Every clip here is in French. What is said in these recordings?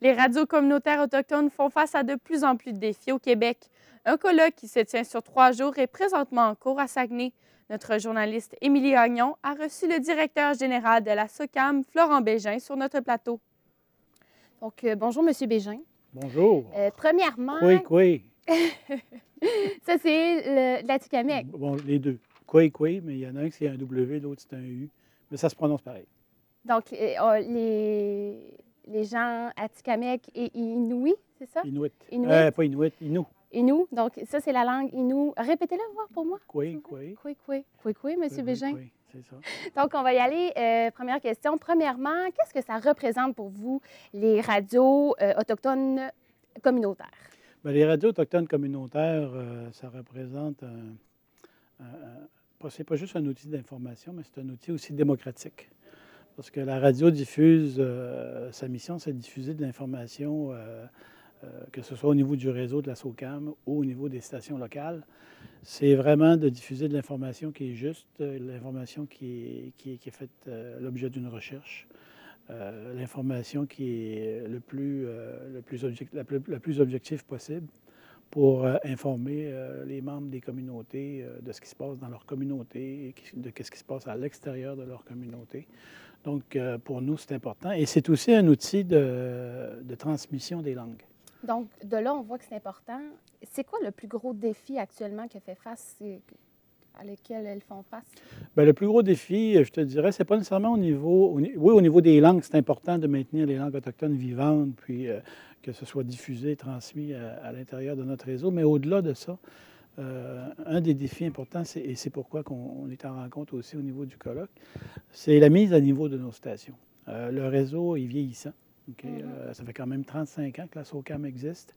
Les radios communautaires autochtones font face à de plus en plus de défis au Québec. Un colloque qui se tient sur 3 jours est présentement en cours à Saguenay. Notre journaliste Émilie Agnon a reçu le directeur général de la SOCAM, Florent Bégin, sur notre plateau. Donc, bonjour, M. Bégin. Bonjour. Premièrement, Koué. ça c'est l'Atikamekw. Bon, les deux. Koué, mais il y en a un qui c'est un W, l'autre c'est un U. Mais ça se prononce pareil. Donc, les gens Atikamekw et Inuit, c'est ça? Inuit. Inuit. Pas Inuit, Innu. Innu. Donc, ça, c'est la langue Innu. Répétez-le voir pour moi. Koué. Koué, M. Bégin. Koué, c'est ça. Donc, on va y aller. Première question. Premièrement, qu'est-ce que ça représente pour vous, les radios autochtones communautaires? Bien, les radios autochtones communautaires, ça représente c'est pas juste un outil d'information, mais c'est un outil aussi démocratique. Parce que la radio diffuse, sa mission, c'est de diffuser de l'information, que ce soit au niveau du réseau de la SOCAM ou au niveau des stations locales. C'est vraiment de diffuser de l'information qui est juste, l'information qui est faite l'objet d'une recherche, l'information qui est la plus objective possible pour informer les membres des communautés de ce qui se passe dans leur communauté et de ce qui se passe à l'extérieur de leur communauté. Donc, pour nous, c'est important. Et c'est aussi un outil de transmission des langues. Donc, de là, on voit que c'est important. C'est quoi le plus gros défi actuellement à lequel elles font face? Bien, le plus gros défi, je te dirais, c'est pas nécessairement au niveau des langues, c'est important de maintenir les langues autochtones vivantes, puis que ce soit diffusé, transmis à l'intérieur de notre réseau. Mais au-delà de ça, un des défis importants, et c'est pourquoi on est en rencontre aussi au niveau du colloque, c'est la mise à niveau de nos stations. Le réseau est vieillissant. Okay? Ça fait quand même 35 ans que la SOCAM existe.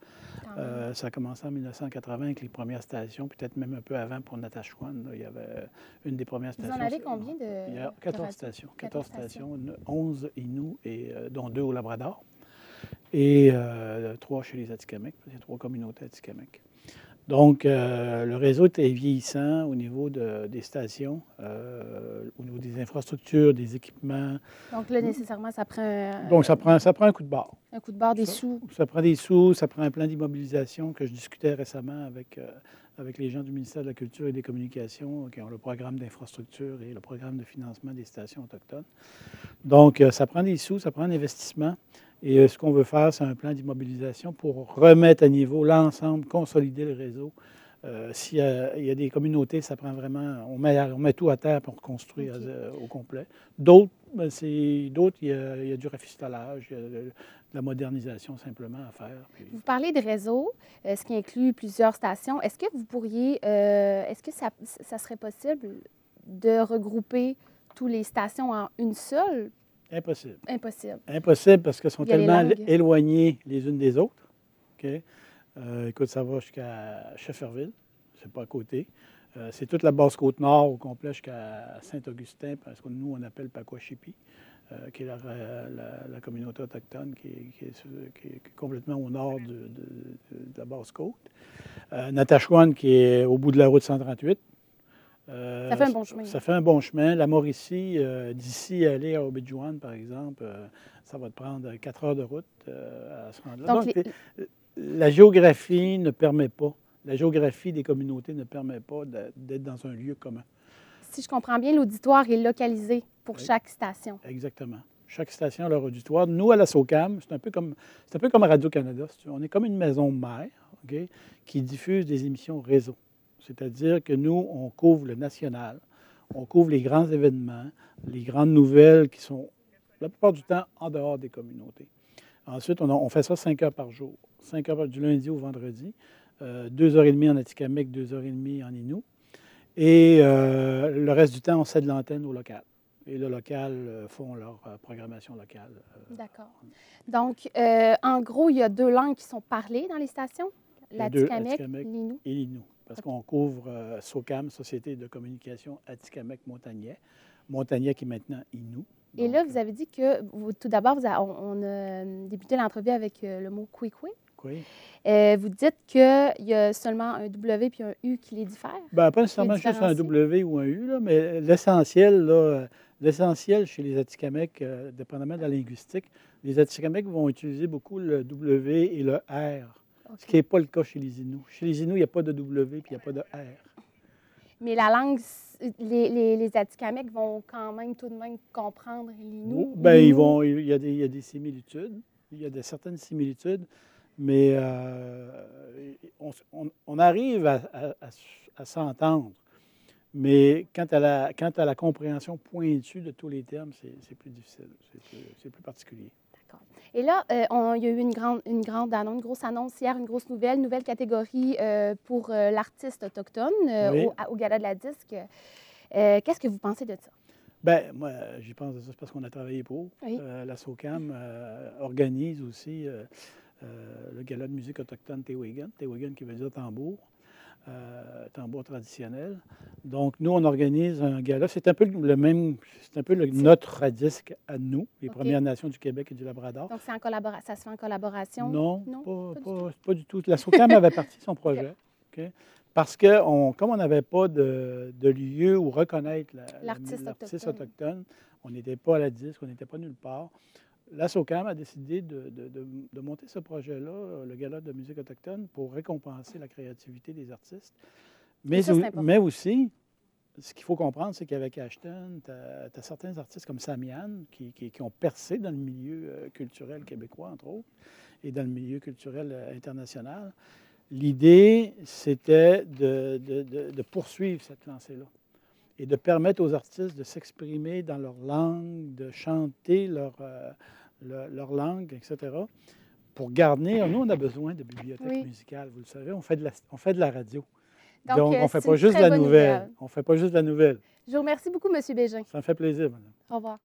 Ça a commencé en 1980 avec les premières stations, peut-être même un peu avant pour Natashquan. Il y avait une des premières stations. Vous en avez combien de... Il y a 14 stations. 14 stations, 11 Innu, dont 2 au Labrador, et 3 chez les Atikamekw. Il y a 3 communautés Atikamekw. Donc, le réseau est vieillissant au niveau des stations, au niveau des infrastructures, des équipements. Donc là, nécessairement, ça prend... Donc, ça prend un coup de barre. Un coup de barre, des sous. Ça prend des sous, ça prend un plan d'immobilisation que je discutais récemment avec les gens du ministère de la Culture et des Communications qui ont le programme d'infrastructure et le programme de financement des stations autochtones. Donc, ça prend des sous, ça prend un investissement. Et ce qu'on veut faire, c'est un plan d'immobilisation pour remettre à niveau l'ensemble, consolider le réseau. S'il y a des communautés, ça prend vraiment... On met tout à terre pour construire au complet. D'autres, il y a du rafistolage, il y a de la modernisation simplement à faire. Puis... Vous parlez de réseau, ce qui inclut plusieurs stations. Est-ce que vous pourriez... est-ce que ça serait possible de regrouper toutes les stations en une seule? Impossible. Impossible. Impossible parce qu'elles sont tellement éloignées les unes des autres. Okay? Écoute, ça va jusqu'à Shefferville, c'est pas à côté. C'est toute la Basse-Côte-Nord au complet jusqu'à Saint-Augustin, parce que nous, on appelle Pacoachipi, qui est la communauté autochtone qui est complètement au nord de la Basse-Côte. Natashquan, qui est au bout de la route 138. Ça fait un bon chemin. Ça fait un bon chemin. La Mauricie, d'ici aller à Obidjouan, par exemple, ça va te prendre 4 heures de route à se rendre là. Donc, la géographie ne permet pas, la géographie des communautés ne permet pas d'être dans un lieu commun. Si je comprends bien, l'auditoire est localisé pour chaque station. Exactement. Chaque station a leur auditoire. Nous, à la SOCAM, c'est un peu comme Radio-Canada. On est comme une maison mère, okay, qui diffuse des émissions réseau. C'est-à-dire que nous, on couvre le national, on couvre les grands événements, les grandes nouvelles qui sont, la plupart du temps, en dehors des communautés. Ensuite, on fait ça 5 heures par jour, 5 heures du lundi au vendredi, 2h30 en Atikamekw, 2h30 en Innu. Et le reste du temps, on cède l'antenne au local. Et le local font leur programmation locale. D'accord. Donc, en gros, il y a 2 langues qui sont parlées dans les stations, l'Atikamekw et l'Innu. Et l'Innu. Parce qu'on couvre SOCAM, Société de communication Atikamekw-Montagnet. Montagnet qui est maintenant Innu. Et là, vous avez dit que, tout d'abord, on a débuté l'entrevue avec le mot « koué-koué ». Oui. Vous dites qu'il y a seulement un W puis un U qui les diffèrent? Bien, pas nécessairement juste un W ou un U, là, mais l'essentiel, là, L'essentiel chez les Atikamekw, dépendamment de la linguistique, les Atikamekw vont utiliser beaucoup le W et le R, ce qui n'est pas le cas chez les Inuits. Chez les Inuits, il n'y a pas de W et il n'y a pas de R. Mais la langue, les Atikamekw vont quand même tout de même comprendre l'Innu. Bien, il y a des similitudes. Il y a certaines similitudes, mais on arrive à s'entendre. Mais quant à la compréhension pointue de tous les termes, c'est plus difficile, c'est plus particulier. D'accord. Et là, il y a eu une grosse annonce hier, une grosse nouvelle catégorie pour l'artiste autochtone Oui. au Gala de la Disque. Qu'est-ce que vous pensez de ça? Bien, moi, j'y pense de ça, c'est parce qu'on a travaillé pour. Oui. La SOCAM organise aussi le Gala de musique autochtone Téwégan. Téwégan qui veut dire tambour. Tambour traditionnel. Donc, nous, on organise un gala. C'est un peu le même, notre disque à nous, les Premières Nations du Québec et du Labrador. Donc, ça se fait en collaboration? Non, pas du tout. La SOCAM avait parti son projet. Okay? Parce que, comme on n'avait pas de lieu où reconnaître l'artiste autochtone, on n'était pas à la disque, on n'était pas nulle part. La SOCAM a décidé de monter ce projet-là, le Gala de musique autochtone, pour récompenser la créativité des artistes. Mais aussi, ce qu'il faut comprendre, c'est qu'avec Ashton, tu as certains artistes comme Samian qui ont percé dans le milieu culturel québécois, entre autres, et dans le milieu culturel international. L'idée, c'était de poursuivre cette lancée-là et de permettre aux artistes de s'exprimer dans leur langue, de chanter leur langue, etc. Pour garnir, nous, on a besoin de bibliothèques musicales, vous le savez, on fait de la radio. Donc on ne fait pas juste la nouvelle. On ne fait pas juste la nouvelle. Je vous remercie beaucoup, M. Bégin. Ça me fait plaisir, madame. Au revoir.